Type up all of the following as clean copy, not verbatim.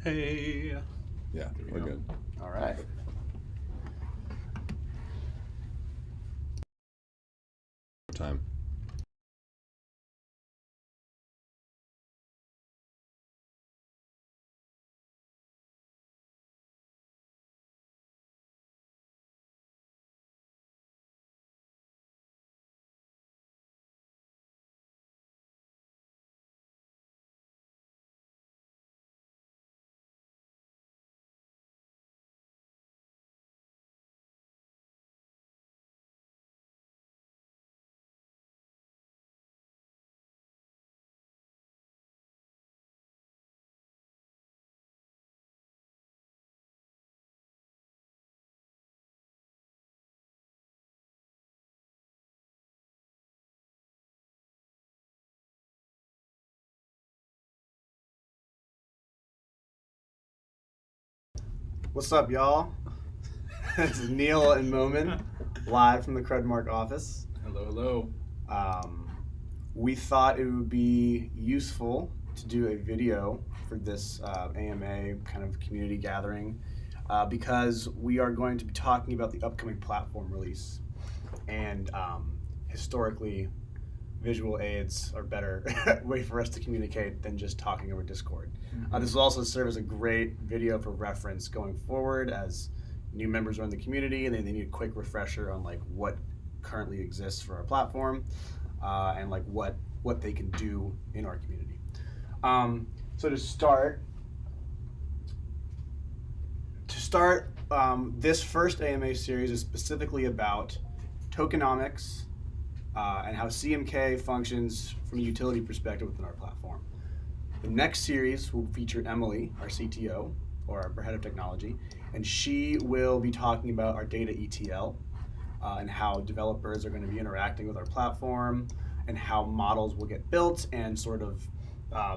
Hey. Yeah, we're good. All right. Time. What's up, y'all? This is Neil and Momin, live from the Credmark office. Hello. We thought it would be useful to do a video for this AMA kind of community gathering because we are going to be talking about the upcoming platform release. And historically, visual aids are better way for us to communicate than just talking over Discord. This will also serve as a great video for reference going forward as new members are in the community and they need a quick refresher on like what currently exists for our platform and like what they can do in our community. So to start, this first AMA series is specifically about tokenomics and how CMK functions from a utility perspective within our platform. The next series will feature Emily, our CTO, or our head of technology, and she will be talking about our data ETL and how developers are going to be interacting with our platform and how models will get built and sort of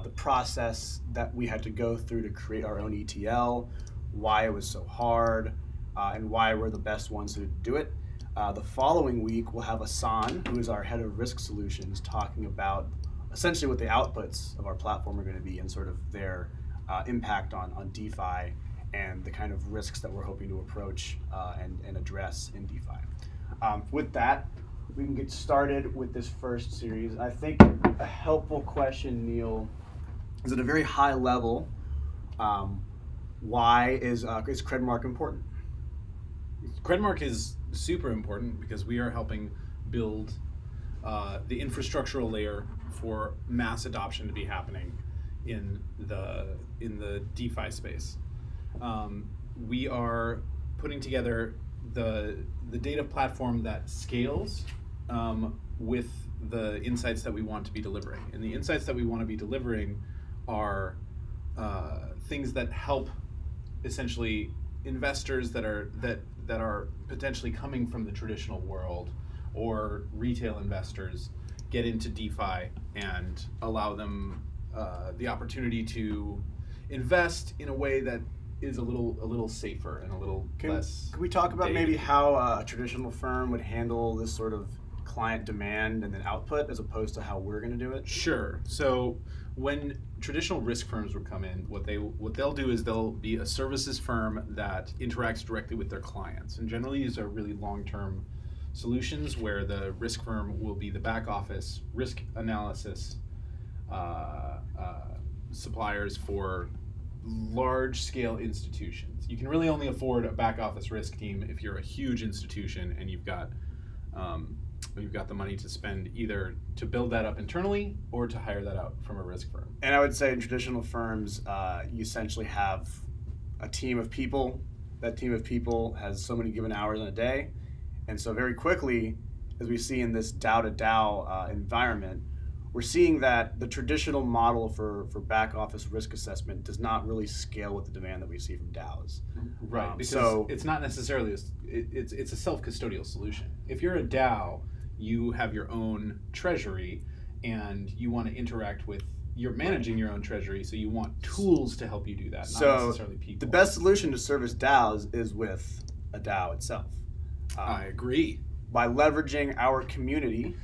the process that we had to go through to create our own ETL, why it was so hard, and why we're the best ones to do it. The following week, we'll have Asan, who is our head of risk solutions, talking about essentially what the outputs of our platform are going to be and sort of their impact on DeFi and the kind of risks that we're hoping to approach and address in DeFi. With that, we can get started with this first series. I think a helpful question, Neil, is at a very high level, why is Credmark important? Credmark is super important because we are helping build the infrastructural layer for mass adoption to be happening in the DeFi space. We are putting together the data platform that scales with the insights that we want to be delivering. And the insights that we want to be delivering are things that help essentially investors that are potentially coming from the traditional world or retail investors get into DeFi and allow them the opportunity to invest in a way that is a little safer and a little less. Can we talk about maybe how a traditional firm would handle this sort of client demand and then output as opposed to how we're going to do it? Sure. So when traditional risk firms would come in, what they'll do is they'll be a services firm that interacts directly with their clients. And generally these are really long-term solutions where the risk firm will be the back office risk analysis suppliers for large-scale institutions. You can really only afford a back office risk team if you're a huge institution and you've got the money to spend either to build that up internally or to hire that out from a risk firm. And I would say in traditional firms, you essentially have a team of people. That team of people has so many given hours in a day. And so very quickly, as we see in this DAO to DAO environment, we're seeing that the traditional model for back office risk assessment does not really scale with the demand that we see from DAOs. Right, because it's not necessarily, it's a self-custodial solution. If you're a DAO, you have your own treasury and you want to interact with, you're managing your own treasury, so you want tools to help you do that, not necessarily people. The best solution to service DAOs is with a DAO itself. I agree. By leveraging our community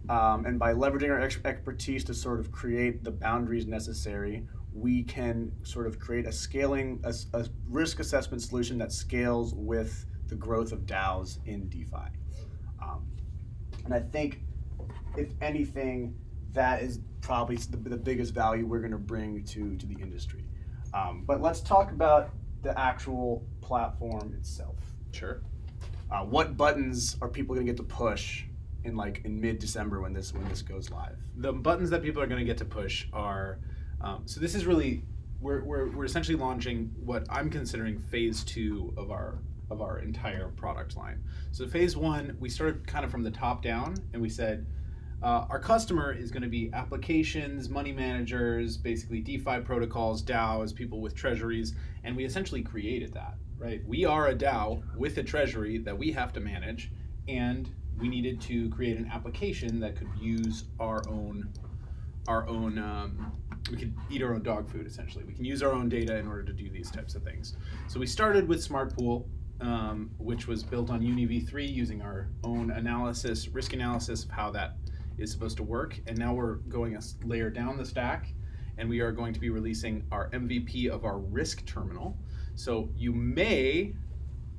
and by leveraging our expertise to sort of create the boundaries necessary we can sort of create a risk assessment solution that scales with the growth of DAOs in DeFi. And I think, if anything, that is probably the biggest value we're going to bring to the industry. But let's talk about the actual platform itself. Sure. What buttons are people going to get to push in mid-December when this goes live? The buttons that people are going to get to push are, so this is really, we're essentially launching what I'm considering phase 2 of our entire product line. So phase 1, we started kind of from the top down, and we said our customer is going to be applications, money managers, basically DeFi protocols, DAOs, people with treasuries, and we essentially created that, right? We are a DAO with a treasury that we have to manage, and we needed to create an application that could use our own we could eat our own dog food, essentially. We can use our own data in order to do these types of things. So we started with Smart Pool, which was built on UniV3 using our own risk analysis of how that is supposed to work. And now we're going a layer down the stack, and we are going to be releasing our MVP of our risk terminal. So you may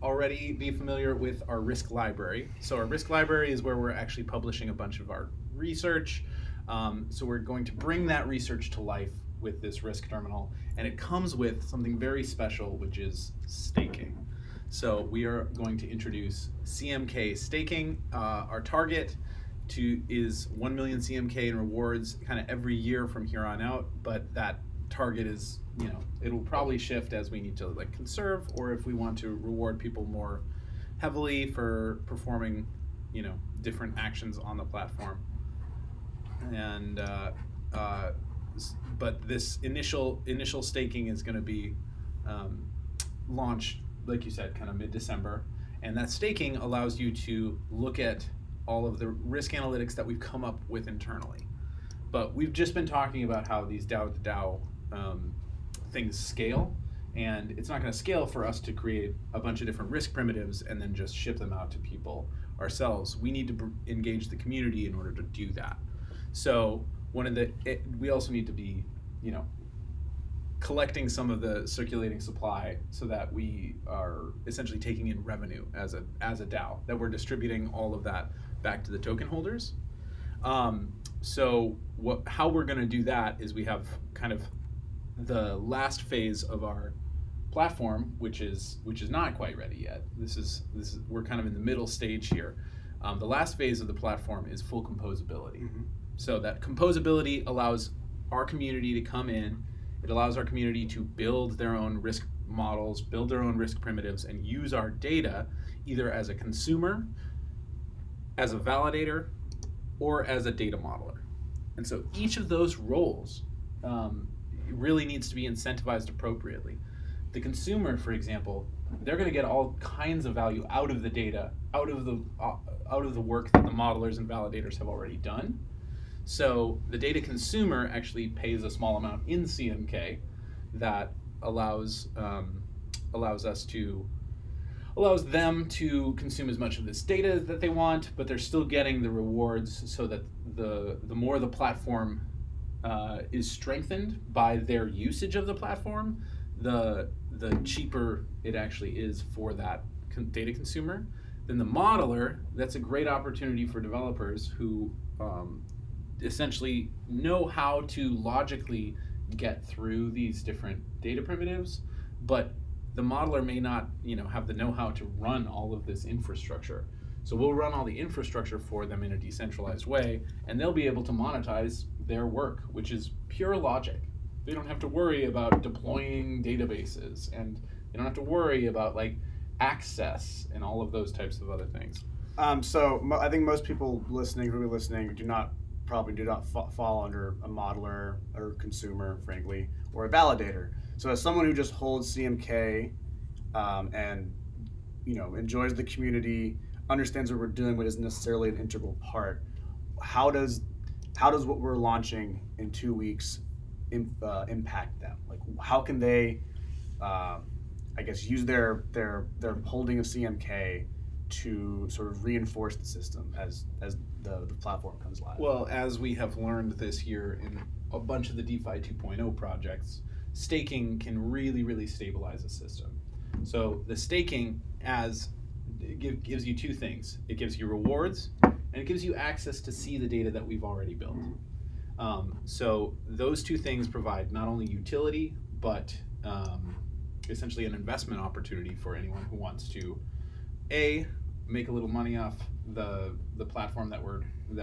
already be familiar with our risk library. So our risk library is where we're actually publishing a bunch of our research. So we're going to bring that research to life with this risk terminal, and it comes with something very special, which is staking. So we are going to introduce CMK staking. Our target is 1 million CMK in rewards kind of every year from here on out, but that target is, it'll probably shift as we need to conserve, or if we want to reward people more heavily for performing, different actions on the platform. And but this initial staking is going to be launched, like you said, kind of mid-December, and that staking allows you to look at all of the risk analytics that we've come up with internally. But we've just been talking about how these DAO things scale, and it's not going to scale for us to create a bunch of different risk primitives and then just ship them out to people ourselves. We need to engage the community in order to do that. So we also need to be, collecting some of the circulating supply so that we are essentially taking in revenue as a DAO, that we're distributing all of that back to the token holders. So how we're going to do that is we have kind of the last phase of our platform, which is not quite ready yet. We're kind of in the middle stage here. The last phase of the platform is full composability. Mm-hmm. So that composability allows our community to come in. It allows our community to build their own risk models, build their own risk primitives, and use our data either as a consumer, as a validator, or as a data modeler. And so each of those roles really needs to be incentivized appropriately. The consumer, for example, they're going to get all kinds of value out of the data, out of the work that the modelers and validators have already done. So the data consumer actually pays a small amount in CMK that allows them to consume as much of this data that they want, but they're still getting the rewards, so that the more the platform is strengthened by their usage of the platform, the cheaper it actually is for that data consumer. Then the modeler, that's a great opportunity for developers who essentially know how to logically get through these different data primitives, but the modeler may not, have the know-how to run all of this infrastructure. So we'll run all the infrastructure for them in a decentralized way, and they'll be able to monetize their work, which is pure logic. They don't have to worry about deploying databases, and they don't have to worry about access and all of those types of other things. So I think most people who are listening probably do not fall under a modeler or consumer, frankly, or a validator. So as someone who just holds CMK and enjoys the community, understands what we're doing, but isn't necessarily an integral part, how does what we're launching in 2 weeks impact them? How can they use their holding of CMK to sort of reinforce the system as the platform comes live? Well, as we have learned this year in a bunch of the DeFi 2.0 projects, staking can really, really stabilize a system. So the staking gives you two things. It gives you rewards, and it gives you access to see the data that we've already built. So those two things provide not only utility, but essentially an investment opportunity for anyone who wants to make a little money off the platform that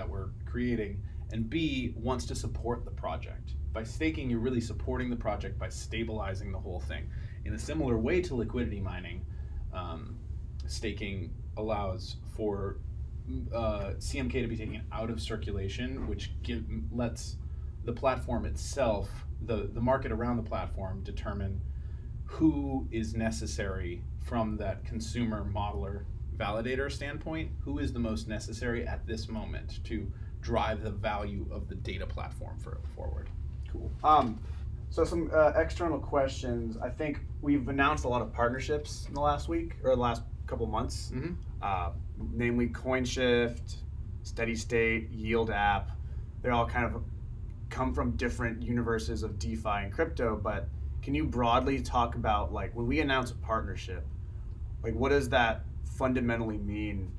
we're creating, and B, wants to support the project. By staking, you're really supporting the project by stabilizing the whole thing. In a similar way to liquidity mining, staking allows for CMK to be taken out of circulation, which lets the platform itself, the market around the platform, determine who is necessary from that consumer modeler validator standpoint, who is the most necessary at this moment to drive the value of the data platform forward. Cool. So some external questions. I think we've announced a lot of partnerships in the last week or the last couple months, namely CoinShift, Steady State, Yield App. They all kind of come from different universes of DeFi and crypto, but can you broadly talk about, like, when we announce a partnership, like, what does that fundamentally mean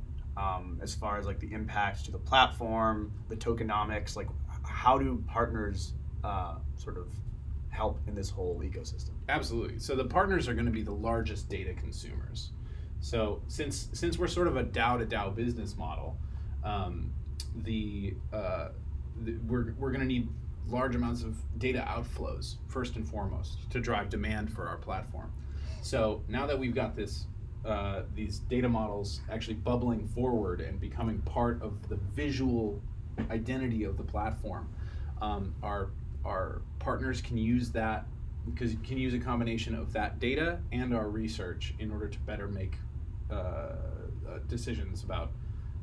as far as like the impact to the platform, the tokenomics? Like, how do partners sort of help in this whole ecosystem? Absolutely. So the partners are going to be the largest data consumers. So since we're sort of a DAO to DAO business model, we're going to need large amounts of data outflows first and foremost to drive demand for our platform. So now that we've got these data models actually bubbling forward and becoming part of the visual identity of the platform, our partners can use that, because you can use a combination of that data and our research in order to better make decisions about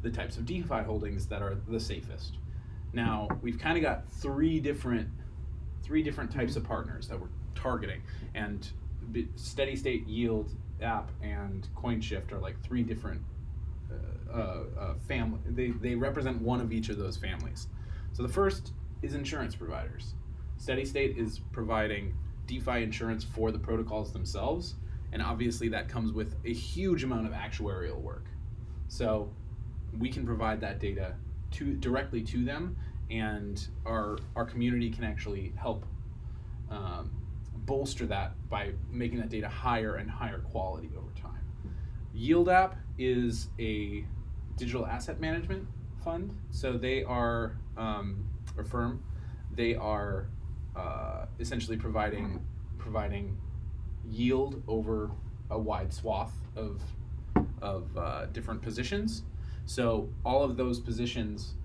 the types of DeFi holdings that are the safest. Now, we've kind of got three different types of partners that we're targeting, and Steady State, Yield App, and CoinShift are like three different family. They represent one of each of those families. So the first is insurance providers. Steady State is providing DeFi insurance for the protocols themselves, and obviously that comes with a huge amount of actuarial work. So we can provide that data directly to them, and our community can actually help bolster that by making that data higher and higher quality over time. Yield App is a digital asset management fund. So they are or firm. They are essentially providing yield over a wide swath of different positions. So all of those positions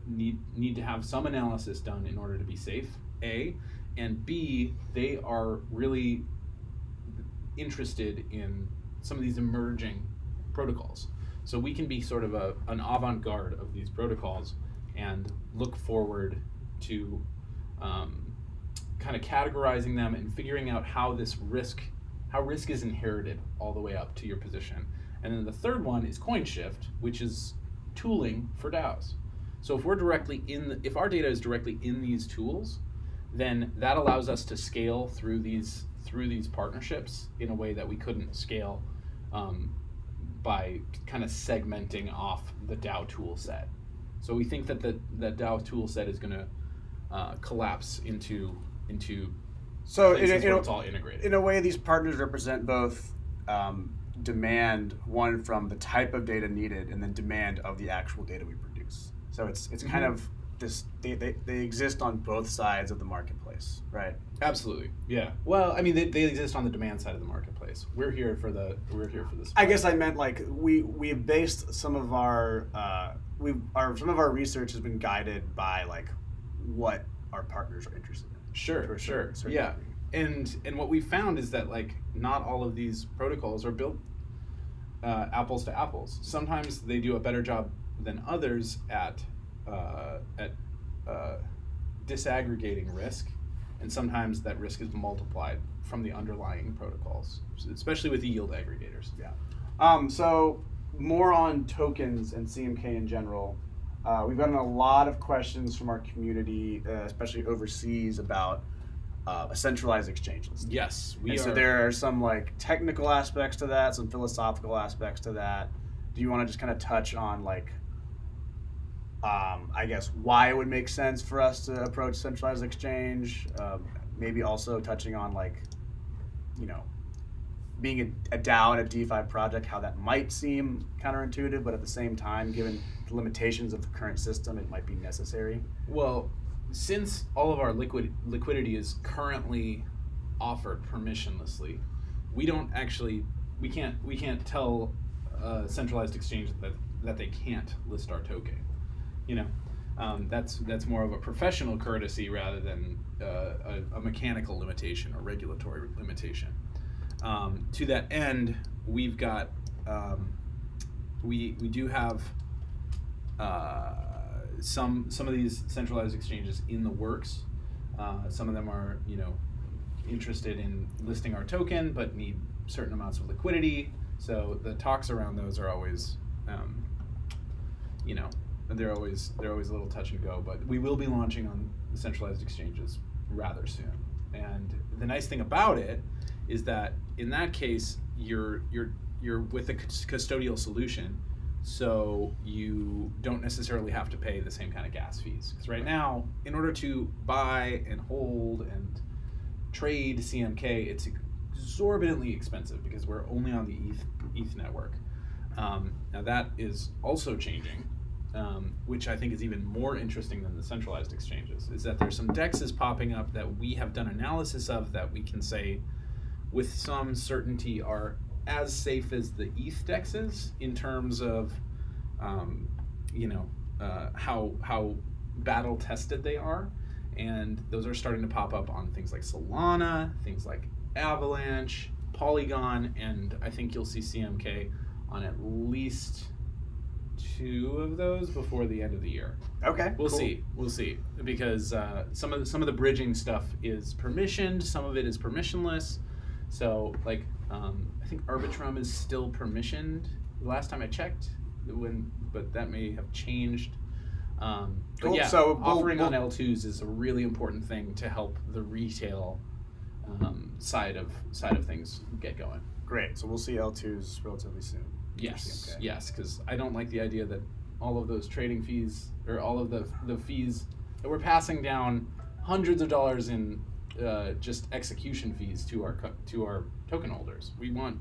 need to have some analysis done in order to be safe, A, and B, they are really interested in some of these emerging protocols. So we can be sort of an avant-garde of these protocols and look forward to kind of categorizing them and figuring out how risk is inherited all the way up to your position. And then the third one is CoinShift, which is tooling for DAOs. So if if our data is directly in these tools, then that allows us to scale through these partnerships in a way that we couldn't scale by kind of segmenting off the DAO tool set. So we think that the DAO tool set is going to collapse into so places where it's all integrated. In a way, these partners represent both demand, one from the type of data needed, and then demand of the actual data we produce. So it's kind of this. They exist on both sides of the marketplace, right? Absolutely, yeah. Well, I mean, they exist on the demand side of the marketplace. We're here for this. I guess I meant, like, we've based some of our some of our research has been guided by like what our partners are interested in. Sure. Yeah. And what we found is that, like, not all of these protocols are built apples to apples. Sometimes they do a better job than others at disaggregating risk, and sometimes that risk is multiplied from the underlying protocols, especially with the yield aggregators. Yeah. So more on tokens and CMK in general. We've gotten a lot of questions from our community, especially overseas, about a centralized exchange list. Yes, So there are some like technical aspects to that, some philosophical aspects to that. Do you want to just kind of touch on like, I guess, why it would make sense for us to approach centralized exchange? Maybe also touching on like, you know, being a DAO and a DeFi project, how that might seem counterintuitive, but at the same time, given the limitations of the current system, it might be necessary. Well, since all of our liquidity is currently offered permissionlessly, we can't tell a centralized exchange that they can't list our token. You know, that's more of a professional courtesy rather than a mechanical limitation or regulatory limitation. To that end, we've got we do have some of these centralized exchanges in the works. Some of them are, you know, interested in listing our token but need certain amounts of liquidity. So the talks around those are always, you know, they're always a little touch and go. But we will be launching on the centralized exchanges rather soon. And the nice thing about it is that in that case, you're with a custodial solution, so you don't necessarily have to pay the same kind of gas fees. Because right now, in order to buy and hold and trade CMK, it's exorbitantly expensive because we're only on the ETH network. Now that is also changing, which I think is even more interesting than the centralized exchanges, is that there's some DEXs popping up that we have done analysis of that we can say with some certainty are as safe as the ETH DEXs in terms of, you know, how battle tested they are. And those are starting to pop up on things like Solana, things like Avalanche, Polygon, and I think you'll see CMK on at least 2 of those before the end of the year. Okay, We'll cool. see, because some of the bridging stuff is permissioned, some of it is permissionless. So like I think Arbitrum is still permissioned. The last time I checked, but that may have changed. But Cool. yeah, So offering on L2s is a really important thing to help the retail side of things get going. Great. So we'll see L2s relatively soon. Yes, CMK. yes, because I don't like the idea that all of those trading fees or all of the fees that we're passing down hundreds of dollars in just execution fees to our token holders. We want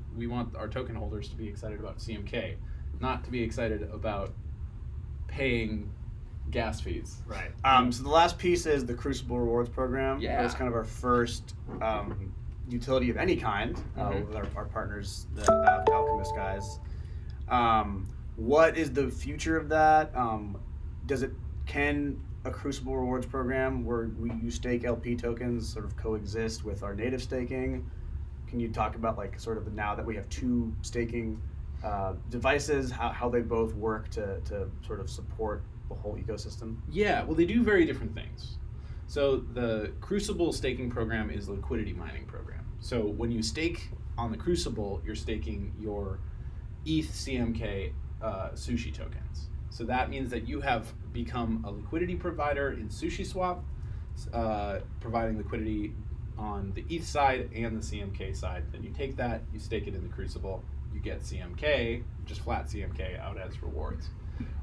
our token holders to be excited about CMK, not to be excited about paying gas fees. Right. So the last piece is the Crucible rewards program. Yeah. It's kind of our first utility of any kind with our partners, the Alchemist guys. What is the future of that? Can a Crucible rewards program where you stake LP tokens sort of coexist with our native staking? Can you talk about like sort of now that we have 2 staking devices, how they both work to sort of support the whole ecosystem? Yeah, well, they do very different things. So the Crucible staking program is a liquidity mining program. So when you stake on the Crucible, you're staking your ETH CMK sushi tokens. So that means that you have become a liquidity provider in SushiSwap, providing liquidity on the ETH side and the CMK side. Then you take that, you stake it in the Crucible, you get CMK, just flat CMK out as rewards.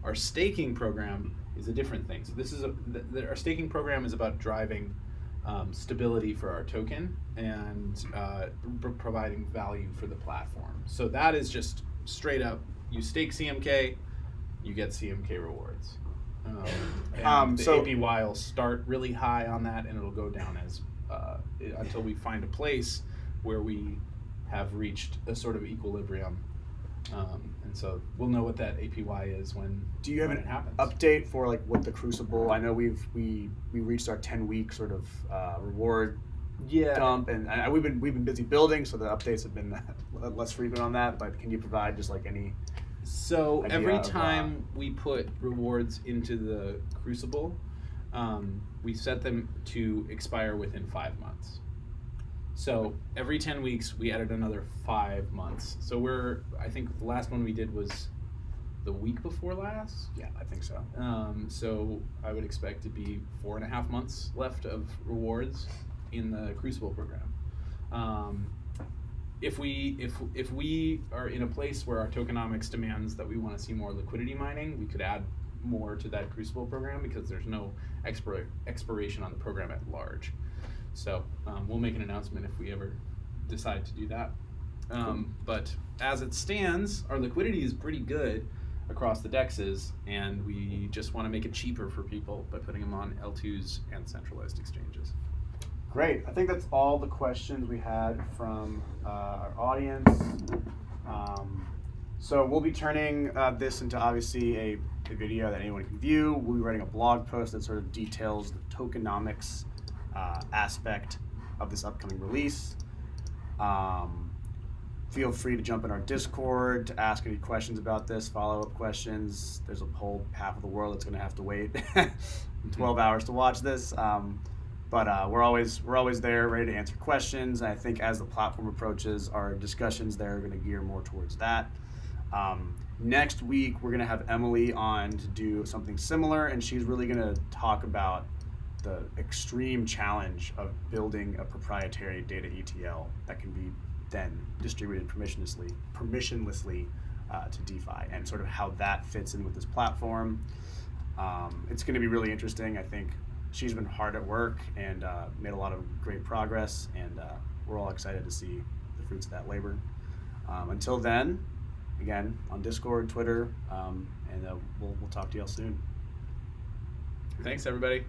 Our staking program is a different thing. So this is our staking program is about driving stability for our token and providing value for the platform. So that is just straight up, you stake CMK, you get CMK rewards. And the APY will start really high on that, and it'll go down as until we find a place where we have reached a sort of equilibrium. And so we'll know what that APY is when. Do you have it happens. Update for like what the Crucible? I know we reached our 10-week sort of reward dump, and we've been busy building, so the updates have been less frequent on that. But can you provide just like any? So every time we put rewards into the Crucible, we set them to expire within 5 months. So every 10 weeks, we added another 5 months. So I think the last one we did was the week before last. Yeah, I think so. So I would expect to be 4.5 months left of rewards in the Crucible program. If we are in a place where our tokenomics demands that we want to see more liquidity mining, we could add more to that Crucible program because there's no expiration on the program at large. So we'll make an announcement if we ever decide to do that. But as it stands, our liquidity is pretty good across the dexes, and we just want to make it cheaper for people by putting them on L2s and centralized exchanges. Great. I think that's all the questions we had from our audience. So we'll be turning this into obviously a video that anyone can view. We'll be writing a blog post that sort of details the tokenomics aspect of this upcoming release. Feel free to jump in our Discord to ask any questions about this, follow-up questions. There's a whole half of the world that's going to have to wait 12 hours to watch this. But we're always there, ready to answer questions. And I think as the platform approaches, our discussions there are going to gear more towards that. Next week, we're going to have Emily on to do something similar, and she's really going to talk about the extreme challenge of building a proprietary data ETL that can be then distributed permissionlessly to DeFi, and sort of how that fits in with this platform. It's going to be really interesting. I think she's been hard at work and made a lot of great progress, and we're all excited to see the fruits of that labor. Until then, again, on Discord, Twitter, and we'll talk to y'all soon. Thanks, everybody.